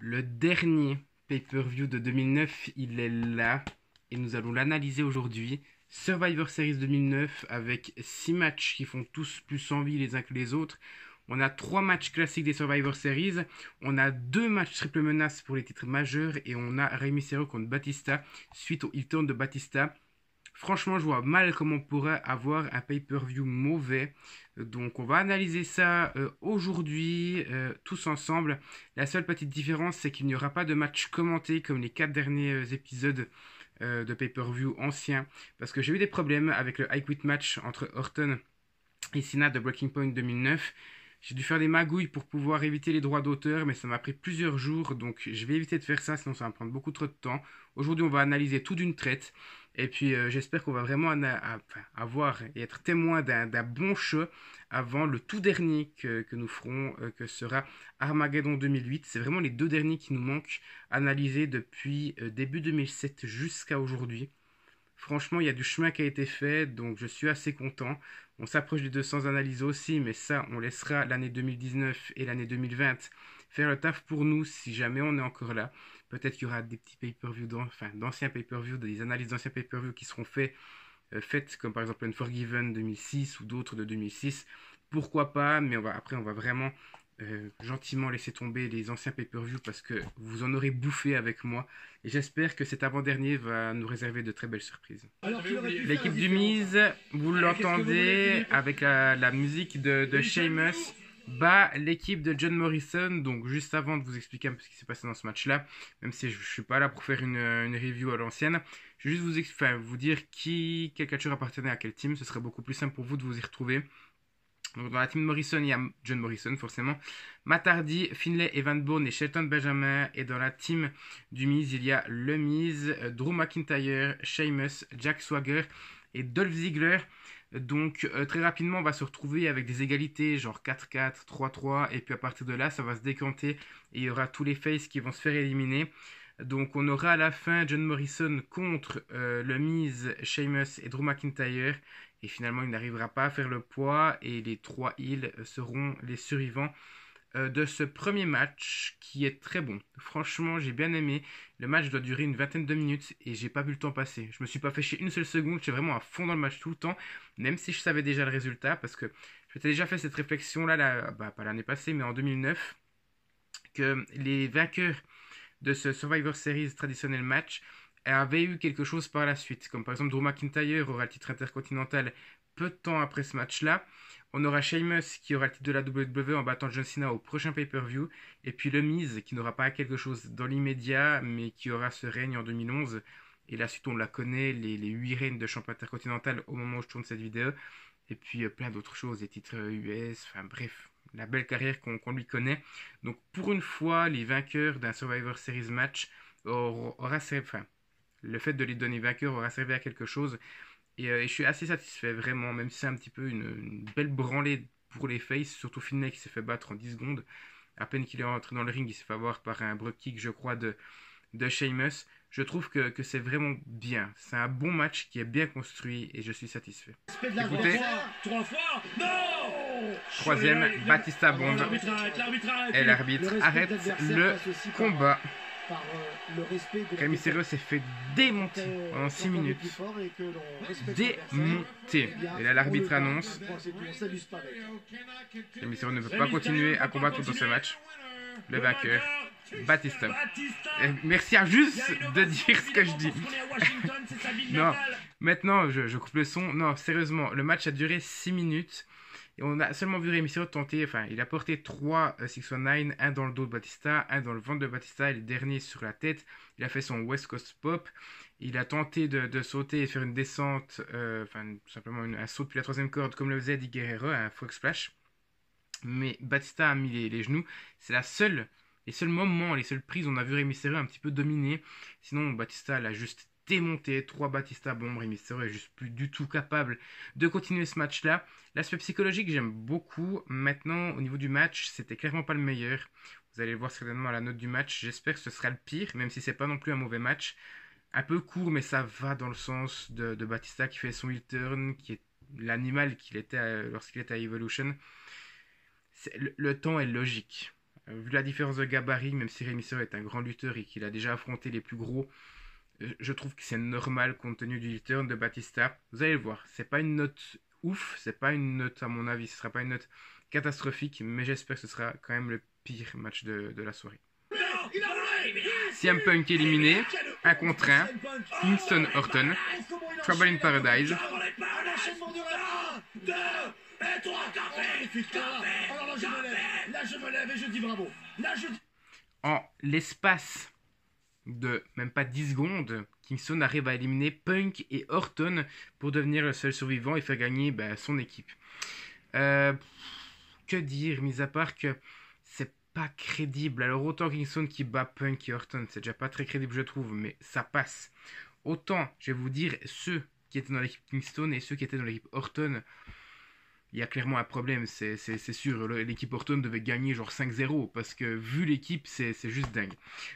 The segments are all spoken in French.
Le dernier pay-per-view de 2009, il est là et nous allons l'analyser aujourd'hui. Survivor Series 2009 avec 6 matchs qui font tous plus envie les uns que les autres. On a 3 matchs classiques des Survivor Series, on a 2 matchs triple menace pour les titres majeurs et on a Rey Mysterio contre Batista suite au heel turn de Batista. Franchement, je vois mal comment on pourrait avoir un pay-per-view mauvais. Donc, on va analyser ça aujourd'hui, tous ensemble. La seule petite différence, c'est qu'il n'y aura pas de match commenté comme les 4 derniers épisodes de pay-per-view anciens. Parce que j'ai eu des problèmes avec le I Quit match entre Orton et Cena de Breaking Point 2009. J'ai dû faire des magouilles pour pouvoir éviter les droits d'auteur, mais ça m'a pris plusieurs jours, donc je vais éviter de faire ça, sinon ça va me prendre beaucoup trop de temps. Aujourd'hui, on va analyser tout d'une traite, et puis j'espère qu'on va vraiment avoir et être témoin d'un bon show avant le tout dernier que nous ferons, que sera Armageddon 2008. C'est vraiment les deux derniers qui nous manquent analysés depuis début 2007 jusqu'à aujourd'hui. Franchement, il y a du chemin qui a été fait, donc je suis assez content. On s'approche des 200 analyses aussi, mais ça, on laissera l'année 2019 et l'année 2020 faire le taf pour nous si jamais on est encore là. Peut-être qu'il y aura des petits pay-per-view, d'anciens pay-per-view, des analyses d'anciens pay-per-view qui seront faites, comme par exemple Unforgiven 2006 ou d'autres de 2006. Pourquoi pas, mais après, on va vraiment gentiment laisser tomber les anciens pay-per-view parce que vous en aurez bouffé avec moi. Et j'espère que cet avant-dernier va nous réserver de très belles surprises. L'équipe du Miz, vous l'entendez avec la musique de Sheamus, bat l'équipe de John Morrison. Donc juste avant de vous expliquer un peu ce qui s'est passé dans ce match-là, même si je ne suis pas là pour faire une review à l'ancienne, je vais juste vous dire quel catcheur appartenait à quel team. Ce serait beaucoup plus simple pour vous de vous y retrouver. Donc dans la team Morrison, il y a John Morrison forcément, Matt Hardy, Finlay, Evan Bourne et Shelton Benjamin. Et dans la team du Miz, il y a Le Miz, Drew McIntyre, Sheamus, Jack Swagger et Dolph Ziggler. Donc très rapidement, on va se retrouver avec des égalités genre 4-4, 3-3. Et puis à partir de là, ça va se décanter et il y aura tous les faces qui vont se faire éliminer. Donc on aura à la fin John Morrison contre Le Miz, Sheamus et Drew McIntyre. Et finalement, il n'arrivera pas à faire le poids. Et les 3 heels seront les survivants de ce premier match qui est très bon. Franchement, j'ai bien aimé. Le match doit durer une vingtaine de minutes et j'ai pas vu le temps passer. Je me suis pas fait chier une seule seconde. J'étais vraiment à fond dans le match tout le temps. Même si je savais déjà le résultat. Parce que je m'étais déjà fait cette réflexion-là, pas l'année passée, mais en 2009. Que les vainqueurs de ce Survivor Series traditionnel match avait eu quelque chose par la suite. Comme par exemple Drew McIntyre aura le titre intercontinental peu de temps après ce match-là. On aura Sheamus qui aura le titre de la WWE en battant John Cena au prochain pay-per-view. Et puis le Miz qui n'aura pas quelque chose dans l'immédiat, mais qui aura ce règne en 2011. Et la suite, on la connaît, les 8 règnes de champion intercontinental au moment où je tourne cette vidéo. Et puis plein d'autres choses, les titres US, enfin bref, la belle carrière qu'on lui connaît. Donc pour une fois, les vainqueurs d'un Survivor Series match aura le fait de les donner vainqueurs aura servi à quelque chose. Et je suis assez satisfait, vraiment, même si c'est un petit peu une belle branlée pour les faces, surtout Finlay qui s'est fait battre en 10 secondes. À peine qu'il est rentré dans le ring, il s'est fait avoir par un brogue kick, je crois, de Sheamus. Je trouve que c'est vraiment bien. C'est un bon match qui est bien construit et je suis satisfait. Écoutez, troisième, Batista Bond. Et l'arbitre arrête le combat. Rey Mysterio s'est fait démonter pendant 6 minutes. Démonter. Et là, l'arbitre annonce Rey Mysterio ne veut pas continuer à combattre dans ce match. Le vainqueur, Batista. Et merci à juste de dire ce que je dis. Non, maintenant, je coupe le son. Non, sérieusement, le match a duré 6 minutes. Et on a seulement vu Rey Mysterio tenter, il a porté 3 619, un dans le dos de Batista, un dans le ventre de Batista et le dernier sur la tête. Il a fait son West Coast Pop. Il a tenté de sauter et faire une descente, tout simplement un saut depuis la 3e corde, comme le faisait Eddie Guerrero, un frog splash. Mais Batista a mis les genoux. C'est les seuls moments, les seules prises où on a vu Rey Mysterio un petit peu dominer. Sinon, Batista l'a juste démonté. 3 Batista bombes. Rey Mysterio est juste plus du tout capable de continuer ce match-là. L'aspect psychologique, j'aime beaucoup. Maintenant, au niveau du match, c'était clairement pas le meilleur. Vous allez le voir certainement à la note du match. J'espère que ce sera le pire, même si c'est pas non plus un mauvais match. Un peu court, mais ça va dans le sens de Batista qui fait son heel turn, qui est l'animal qu'il était lorsqu'il était à Evolution. Le temps est logique. Vu la différence de gabarit, même si Rey Mysterio est un grand lutteur et qu'il a déjà affronté les plus gros, je trouve que c'est normal compte tenu du turn de Batista. Vous allez le voir, c'est pas une note ouf, c'est pas une note à mon avis, ce sera pas une note catastrophique, mais j'espère que ce sera quand même le pire match de la soirée. CM Punk éliminé, 1 contre 1, Kingston Orton, Trouble in Paradise. En l'espace de même pas 10 secondes, Kingston arrive à éliminer Punk et Orton pour devenir le seul survivant et faire gagner son équipe. Que dire, mis à part que c'est pas crédible. Alors autant Kingston qui bat Punk et Orton, c'est déjà pas très crédible je trouve, mais ça passe. Autant, je vais vous dire, ceux qui étaient dans l'équipe Kingston et ceux qui étaient dans l'équipe Orton, il y a clairement un problème, c'est sûr. L'équipe Orton devait gagner genre 5-0 parce que vu l'équipe, c'est juste dingue.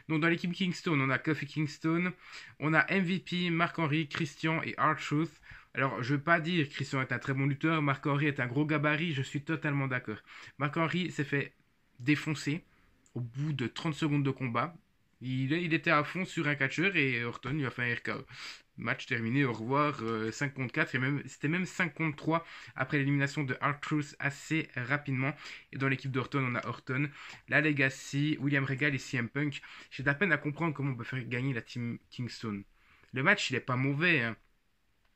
Donc dans l'équipe Kingston, on a Kofi Kingston, on a MVP, Mark-Henry, Christian et R-Truth. Alors je veux pas dire que Christian est un très bon lutteur, Mark-Henry est un gros gabarit, je suis totalement d'accord. Mark-Henry s'est fait défoncer au bout de 30 secondes de combat. Il était à fond sur un catcheur et Orton lui a fait un RKO. Match terminé, au revoir, 5 contre 4, et c'était même 5 contre 3 après l'élimination de R-Truth assez rapidement. Et dans l'équipe d'Orton, on a Orton, la Legacy, William Regal et CM Punk. J'ai de la peine à comprendre comment on peut faire gagner la team Kingston. Le match, il est pas mauvais, hein.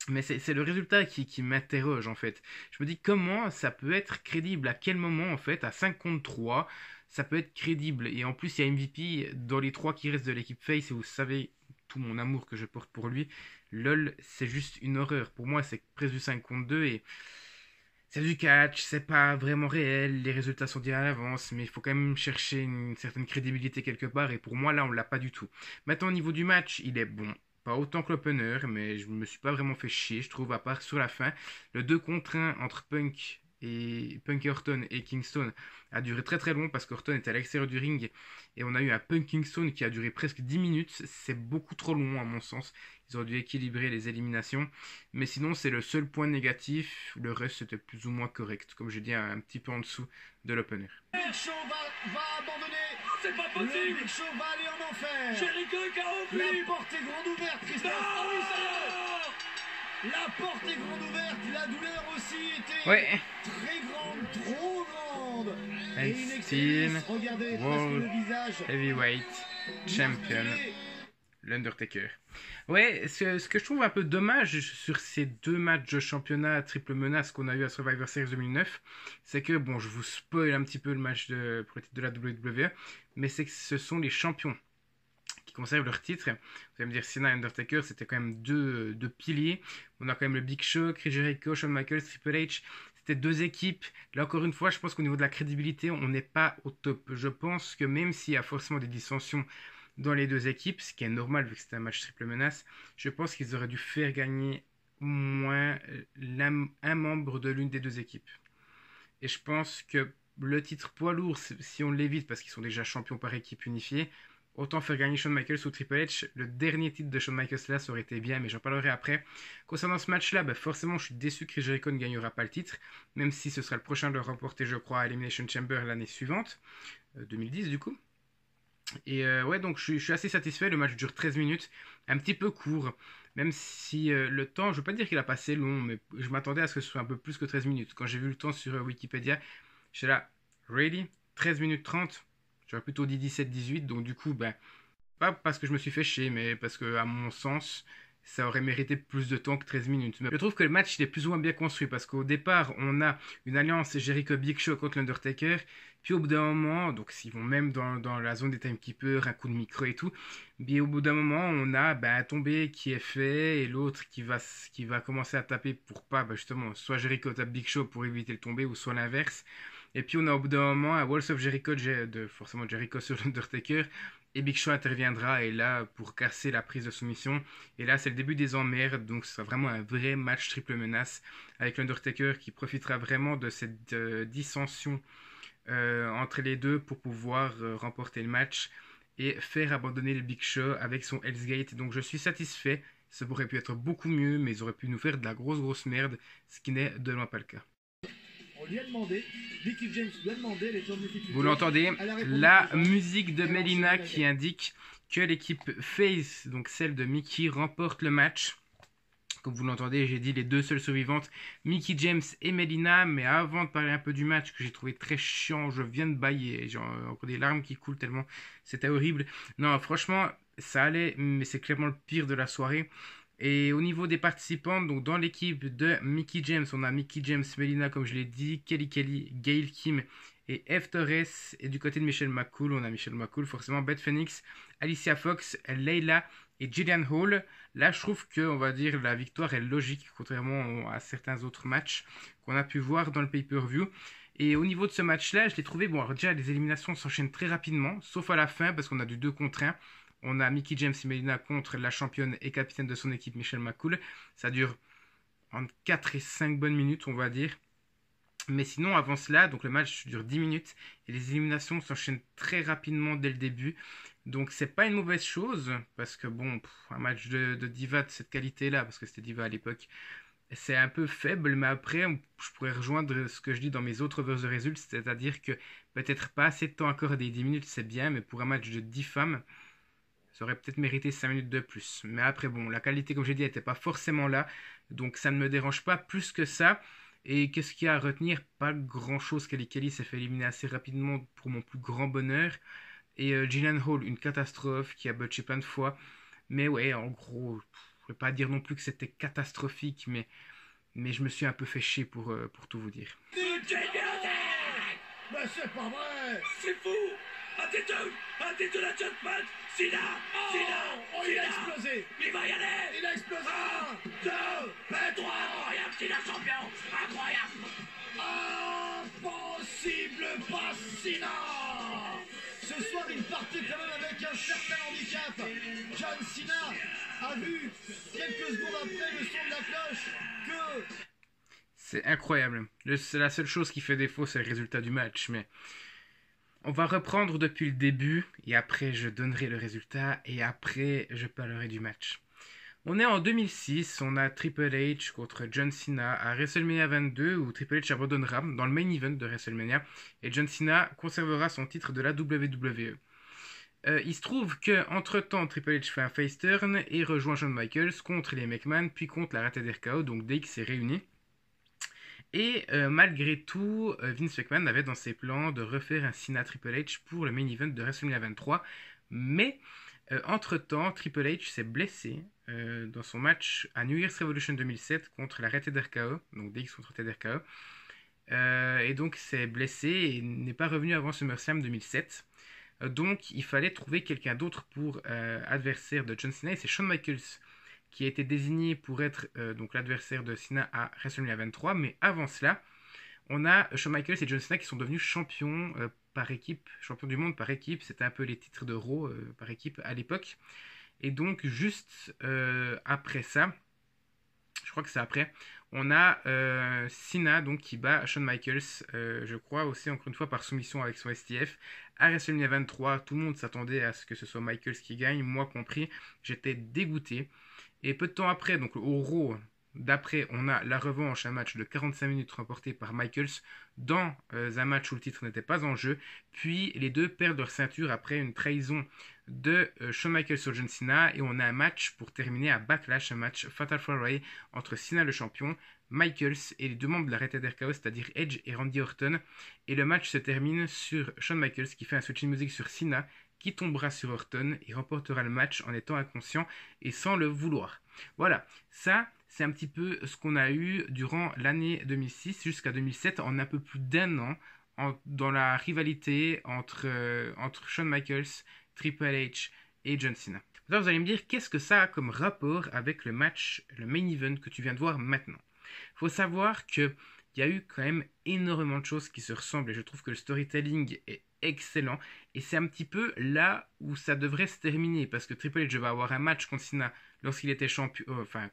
Mais c'est le résultat qui m'interroge en fait. Je me dis comment ça peut être crédible, à quel moment en fait, à 5 contre 3, ça peut être crédible. Et en plus, il y a MVP dans les 3 qui restent de l'équipe Face, et vous savez tout mon amour que je porte pour lui. LOL, c'est juste une horreur. Pour moi, c'est presque du 5 contre 2 et c'est du catch, c'est pas vraiment réel, les résultats sont dits à l'avance, mais il faut quand même chercher une certaine crédibilité quelque part, et pour moi, là, on l'a pas du tout. Maintenant, au niveau du match, il est bon. Pas autant que l'opener, mais je me suis pas vraiment fait chier, je trouve, à part sur la fin. Le 2 contre 1 entre Punk et Orton et Kingston a duré très très long parce qu'Orton était à l'extérieur du ring et on a eu un Punk Kingston qui a duré presque 10 minutes. C'est beaucoup trop long à mon sens. Ils auraient dû équilibrer les éliminations. Mais sinon, c'est le seul point négatif. Le reste, c'était plus ou moins correct. Comme j'ai dit, un petit peu en dessous de l'opener. Big Show va abandonner. C'est pas possible. Le Big Show va aller en enfer. Jericho est KO. La porte est grande ouverte, Christophe. Ah oui, ça y est. La porte est grande ouverte. La douleur aussi était très grande, trop grande. Et Einstein, regardez, World le visage. Heavyweight Champion, l'Undertaker. Ouais, ce que je trouve un peu dommage sur ces 2 matchs de championnat triple menace qu'on a eu à Survivor Series 2009, c'est que, bon, je vous spoil un petit peu le match pour le titre de la WWE, mais c'est que ce sont les champions qui conservent leur titre. Vous allez me dire, Cena et Undertaker, c'était quand même deux piliers. On a quand même le Big Show, Chris Jericho, Shawn Michaels, Triple H. C'était 2 équipes. Là, encore une fois, je pense qu'au niveau de la crédibilité, on n'est pas au top. Je pense que même s'il y a forcément des dissensions dans les 2 équipes, ce qui est normal vu que c'était un match triple menace, je pense qu'ils auraient dû faire gagner au moins un membre de l'une des 2 équipes. Et je pense que le titre poids lourd, si on l'évite parce qu'ils sont déjà champions par équipe unifiée, autant faire gagner Shawn Michaels ou Triple H. Le dernier titre de Shawn Michaels là, ça aurait été bien, mais j'en parlerai après. Concernant ce match-là, forcément, je suis déçu que Chris Jericho ne gagnera pas le titre, même si ce sera le prochain de le remporter, je crois, à Elimination Chamber l'année suivante, 2010 du coup. Et ouais, donc je suis assez satisfait. Le match dure 13 minutes, un petit peu court, même si le temps, je veux pas dire qu'il a passé long, mais je m'attendais à ce que ce soit un peu plus que 13 minutes. Quand j'ai vu le temps sur Wikipédia, j'étais là, really 13 minutes 30. J'aurais plutôt dit 17-18, donc du coup, pas parce que je me suis fait chier, mais parce que, à mon sens, ça aurait mérité plus de temps que 13 minutes. Mais je trouve que le match, il est plus ou moins bien construit, parce qu'au départ, on a une alliance Jericho Big Show contre l'Undertaker, puis au bout d'un moment, donc ils vont même dans la zone des timekeepers, un coup de micro et tout, puis au bout d'un moment, on a un tombé qui est fait, et l'autre qui va commencer à taper pour pas, justement, soit Jericho tape Big Show pour éviter le tombé, ou soit l'inverse. Et puis on a au bout d'un moment un Walls of Jericho de forcément Jericho sur l'Undertaker. Et Big Show interviendra et là pour casser la prise de soumission. Et là c'est le début des emmerdes. Donc ce sera vraiment un vrai match triple menace avec l'Undertaker qui profitera vraiment de cette dissension entre les deux pour pouvoir remporter le match et faire abandonner le Big Show avec son Hell's Gate. Donc je suis satisfait. Ça aurait pu être beaucoup mieux, mais ils auraient pu nous faire de la grosse merde, ce qui n'est de loin pas le cas. On lui a demandé, Mickey James lui a demandé, elle était en difficulté. Vous l'entendez, la musique de Melina qui indique que l'équipe Face, donc celle de Mickey, remporte le match. Comme vous l'entendez, j'ai dit les deux seules survivantes, Mickey James et Melina. Mais avant de parler un peu du match que j'ai trouvé très chiant, je viens de bailler. J'ai encore des larmes qui coulent tellement c'était horrible. Non, franchement, ça allait, mais c'est clairement le pire de la soirée. Et au niveau des participants, donc dans l'équipe de Mickey James, on a Mickey James, Melina, comme je l'ai dit, Kelly Kelly, Gail Kim et Eve Torres. Et du côté de Michelle McCool, on a Michelle McCool, forcément, Beth Phoenix, Alicia Fox, Layla et Gillian Hall. Là, je trouve que, on va dire, la victoire est logique, contrairement à certains autres matchs qu'on a pu voir dans le pay-per-view. Et au niveau de ce match-là, je l'ai trouvé, bon, alors déjà, les éliminations s'enchaînent très rapidement, sauf à la fin, parce qu'on a du 2 contre 1. On a Mickey James et Melina contre la championne et capitaine de son équipe, Michelle McCool. Ça dure entre 4 et 5 bonnes minutes, on va dire. Mais sinon, avant cela, donc le match dure 10 minutes et les éliminations s'enchaînent très rapidement dès le début. Donc c'est pas une mauvaise chose, parce que bon, un match de diva de cette qualité-là, parce que c'était diva à l'époque, c'est un peu faible, mais après, je pourrais rejoindre ce que je dis dans mes autres verses de résultats, c'est-à-dire que peut-être pas assez de temps accordé, 10 minutes c'est bien, mais pour un match de 10 femmes, ça aurait peut-être mérité 5 minutes de plus. Mais après, bon, la qualité, comme j'ai dit, n'était pas forcément là, donc ça ne me dérange pas plus que ça. Et qu'est-ce qu'il y a à retenir? Pas grand-chose. Kelly Kelly s'est fait éliminer assez rapidement pour mon plus grand bonheur. Et Gillian Hall, une catastrophe qui a botché plein de fois. Mais ouais, en gros, je ne vais pas dire non plus que c'était catastrophique, mais je me suis un peu fait chier pour tout vous dire. Mais c'est pas vrai! C'est fou! Attitude adjustment! Sina! Il a explosé! Il va y aller! Il a explosé! 1, 2, 3! Incroyable, Sina champion! Incroyable! Impossible, pas Sina! Ce soir, il partait quand même avec un certain handicap. John Cena a vu quelques secondes après le son de la cloche que... C'est incroyable. C'est la seule chose qui fait défaut, c'est le résultat du match. Mais on va reprendre depuis le début, et après je donnerai le résultat, et après je parlerai du match. On est en 2006, on a Triple H contre John Cena à WrestleMania 22, où Triple H abandonnera dans le main event de WrestleMania, et John Cena conservera son titre de la WWE. Il se trouve que entre temps Triple H fait un face turn et rejoint Shawn Michaels contre les McMahon, puis contre la Rated RKO, donc DX s'est réuni. Et malgré tout, Vince McMahon avait dans ses plans de refaire un Cena Triple H pour le main event de WrestleMania 23. Mais entre-temps, Triple H s'est blessé dans son match à New Year's Revolution 2007 contre la Rated RKO, donc DX contre Rated RKO. Et donc s'est blessé et n'est pas revenu avant SummerSlam 2007. Donc il fallait trouver quelqu'un d'autre pour adversaire de John Cena, et c'est Shawn Michaels qui a été désigné pour être donc l'adversaire de Cena à WrestleMania 23. Mais avant cela, on a Shawn Michaels et John Cena qui sont devenus champions par équipe, champions du monde par équipe. C'était un peu les titres de Raw par équipe à l'époque. Et donc juste après ça, je crois que c'est après, on a Cena donc, qui bat Shawn Michaels, je crois aussi encore une fois par soumission avec son STF. À WrestleMania 23, tout le monde s'attendait à ce que ce soit Michaels qui gagne, moi compris. J'étais dégoûté. Et peu de temps après, donc au Raw d'après, on a la revanche, un match de 45 minutes remporté par Michaels dans un match où le titre n'était pas en jeu. Puis les deux perdent leur ceinture après une trahison de Shawn Michaels sur John Cena. Et on a un match pour terminer à Backlash, un match Fatal 4-Way entre Cena le champion, Michaels et les deux membres de la Rated RKO, c'est-à-dire Edge et Randy Orton. Et le match se termine sur Shawn Michaels qui fait un switching music sur Cena, qui tombera sur Orton et remportera le match en étant inconscient et sans le vouloir. Voilà, ça c'est un petit peu ce qu'on a eu durant l'année 2006 jusqu'à 2007, en un peu plus d'un an, dans la rivalité entre Shawn Michaels, Triple H et John Cena. Là, vous allez me dire, qu'est-ce que ça a comme rapport avec le match, le main event que tu viens de voir maintenant? Il faut savoir qu'il y a eu quand même énormément de choses qui se ressemblent, et je trouve que le storytelling est excellent, et c'est un petit peu là où ça devrait se terminer, parce que Triple H va avoir un match contre Cena lorsqu'il était champion,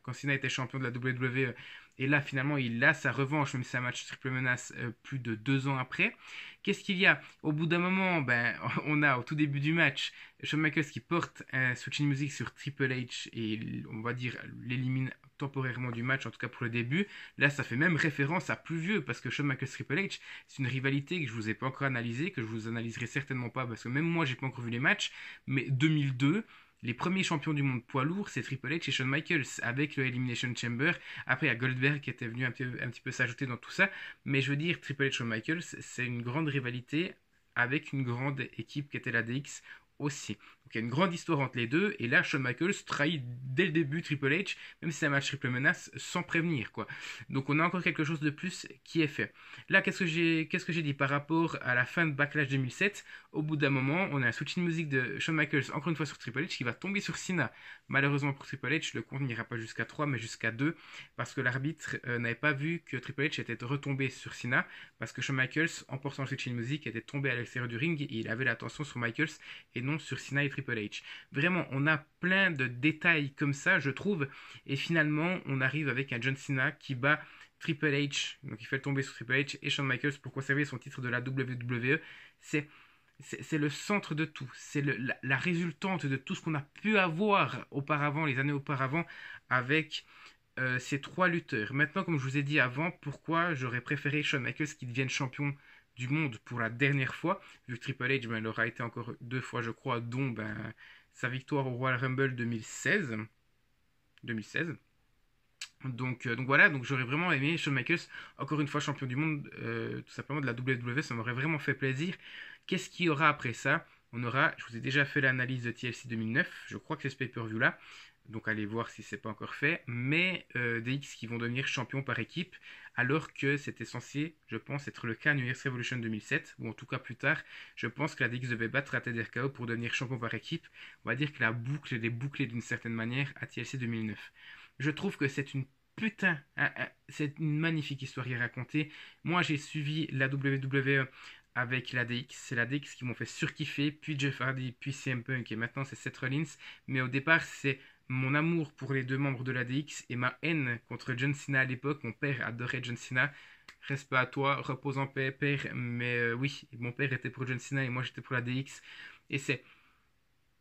quand Cena était champion de la WWE, et là finalement il a sa revanche, même si c'est un match triple menace plus de 2 ans après. Qu'est-ce qu'il y a? Au bout d'un moment, ben, on a au tout début du match Shawn Michaels qui porte un switching music sur Triple H et on va dire l'élimine temporairement du match, en tout cas pour le début. Là, ça fait même référence à plus vieux parce que Shawn Michaels Triple H, c'est une rivalité que je vous ai pas encore analysée, que je vous analyserai certainement pas parce que même moi, j'ai pas encore vu les matchs. Mais 2002. Les premiers champions du monde poids lourd, c'est Triple H et Shawn Michaels avec le Elimination Chamber. Après, il y a Goldberg qui était venu un petit peu s'ajouter dans tout ça. Mais je veux dire, Triple H et Shawn Michaels, c'est une grande rivalité avec une grande équipe qui était la DX aussi. Donc il y a une grande histoire entre les deux. Et là, Shawn Michaels trahit dès le début Triple H, même si c'est un match triple menace, sans prévenir, quoi. Donc on a encore quelque chose de plus qui est fait. Là, qu'est-ce que j'ai dit par rapport à la fin de Backlash 2007? Au bout d'un moment, on a un switching music de Shawn Michaels, encore une fois sur Triple H, qui va tomber sur Cena. Malheureusement pour Triple H, le compte n'ira pas jusqu'à 3, mais jusqu'à 2, parce que l'arbitre n'avait pas vu que Triple H était retombé sur Cena, parce que Shawn Michaels, en portant le switching music, était tombé à l'extérieur du ring, et il avait l'attention sur Michaels, et non sur Cena et Triple H. Vraiment, on a plein de détails comme ça, je trouve, et finalement, on arrive avec un John Cena qui bat Triple H, donc il fait tomber sur Triple H et Shawn Michaels pour conserver son titre de la WWE. C'est le centre de tout, c'est la résultante de tout ce qu'on a pu avoir auparavant, les années auparavant, avec ces trois lutteurs. Maintenant, comme je vous ai dit avant, pourquoi j'aurais préféré Shawn Michaels qui devienne champion du monde pour la dernière fois, vu que Triple H, ben, il aura été encore 2 fois, je crois, dont ben, sa victoire au Royal Rumble 2016. Donc voilà, donc j'aurais vraiment aimé Shawn Michaels, encore une fois champion du monde, tout simplement de la WWE, ça m'aurait vraiment fait plaisir. Qu'est-ce qu'il y aura après ça? On aura, je vous ai déjà fait l'analyse de TLC 2009, je crois que c'est ce pay-per-view là, donc allez voir si c'est pas encore fait, mais DX qui vont devenir champions par équipe, alors que c'était censé, je pense, être le cas à New Year's Revolution 2007, ou en tout cas plus tard, je pense que la DX devait battre la TDRKO pour devenir champion par équipe. On va dire que la boucle est bouclée d'une certaine manière à TLC 2009. Je trouve que c'est une c'est une magnifique histoire à raconter. Moi, j'ai suivi la WWE avec la DX. C'est la DX qui m'ont fait surkiffer, puis Jeff Hardy, puis CM Punk, et maintenant c'est Seth Rollins. Mais au départ, c'est mon amour pour les deux membres de la DX et ma haine contre John Cena à l'époque. Mon père adorait John Cena. Respect à toi, repose en paix, père. Mais oui, mon père était pour John Cena et moi j'étais pour la DX. Et c'est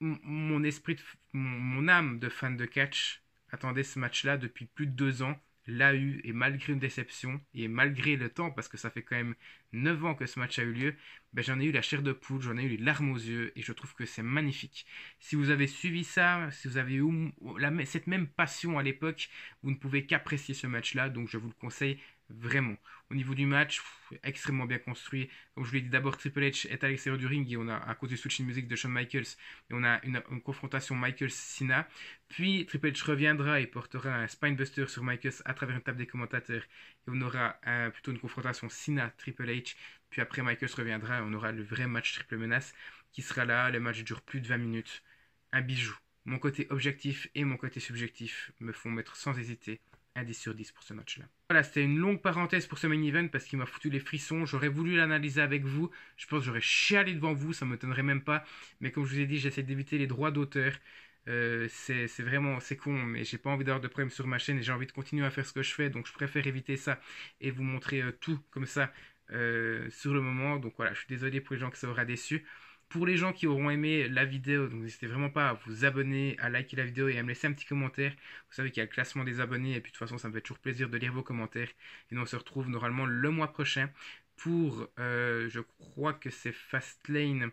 mon esprit, mon âme de fan de catch attendait ce match-là depuis plus de 2 ans, l'a eu, et malgré une déception, et malgré le temps, parce que ça fait quand même 9 ans que ce match a eu lieu, ben j'en ai eu la chair de poule, j'en ai eu les larmes aux yeux, et je trouve que c'est magnifique. Si vous avez suivi ça, si vous avez eu cette même passion à l'époque, vous ne pouvez qu'apprécier ce match-là, donc je vous le conseille vraiment. Au niveau du match, extrêmement bien construit. Comme je vous l'ai dit, d'abord Triple H est à l'extérieur du ring et on a, à cause du switching music de Shawn Michaels, et on a une confrontation Michaels-Cena. Puis Triple H reviendra et portera un spinebuster sur Michaels à travers une table des commentateurs. Et on aura plutôt une confrontation Cena-Triple H. Puis après Michaels reviendra et on aura le vrai match triple menace qui sera là. Le match dure plus de 20 minutes. Un bijou. Mon côté objectif et mon côté subjectif me font mettre sans hésiter un 10 sur 10 pour ce match-là. Voilà, c'était une longue parenthèse pour ce main event parce qu'il m'a foutu les frissons. J'aurais voulu l'analyser avec vous. Je pense que j'aurais chialé devant vous, ça ne m'étonnerait même pas. Mais comme je vous ai dit, j'essaie d'éviter les droits d'auteur. C'est vraiment, c'est con, mais j'ai pas envie d'avoir de problème sur ma chaîne et j'ai envie de continuer à faire ce que je fais. Donc je préfère éviter ça et vous montrer tout comme ça sur le moment. Donc voilà, je suis désolé pour les gens que ça aura déçu. Pour les gens qui auront aimé la vidéo, donc n'hésitez vraiment pas à vous abonner, à liker la vidéo et à me laisser un petit commentaire. Vous savez qu'il y a le classement des abonnés et puis de toute façon ça me fait toujours plaisir de lire vos commentaires. Et nous on se retrouve normalement le mois prochain pour, je crois que c'est Fastlane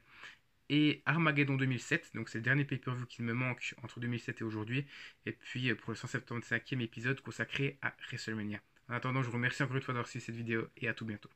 et Armageddon 2007. Donc c'est le dernier pay-per-view qui me manque entre 2007 et aujourd'hui. Et puis pour le 175e épisode consacré à WrestleMania. En attendant, je vous remercie encore une fois d'avoir suivi cette vidéo et à tout bientôt.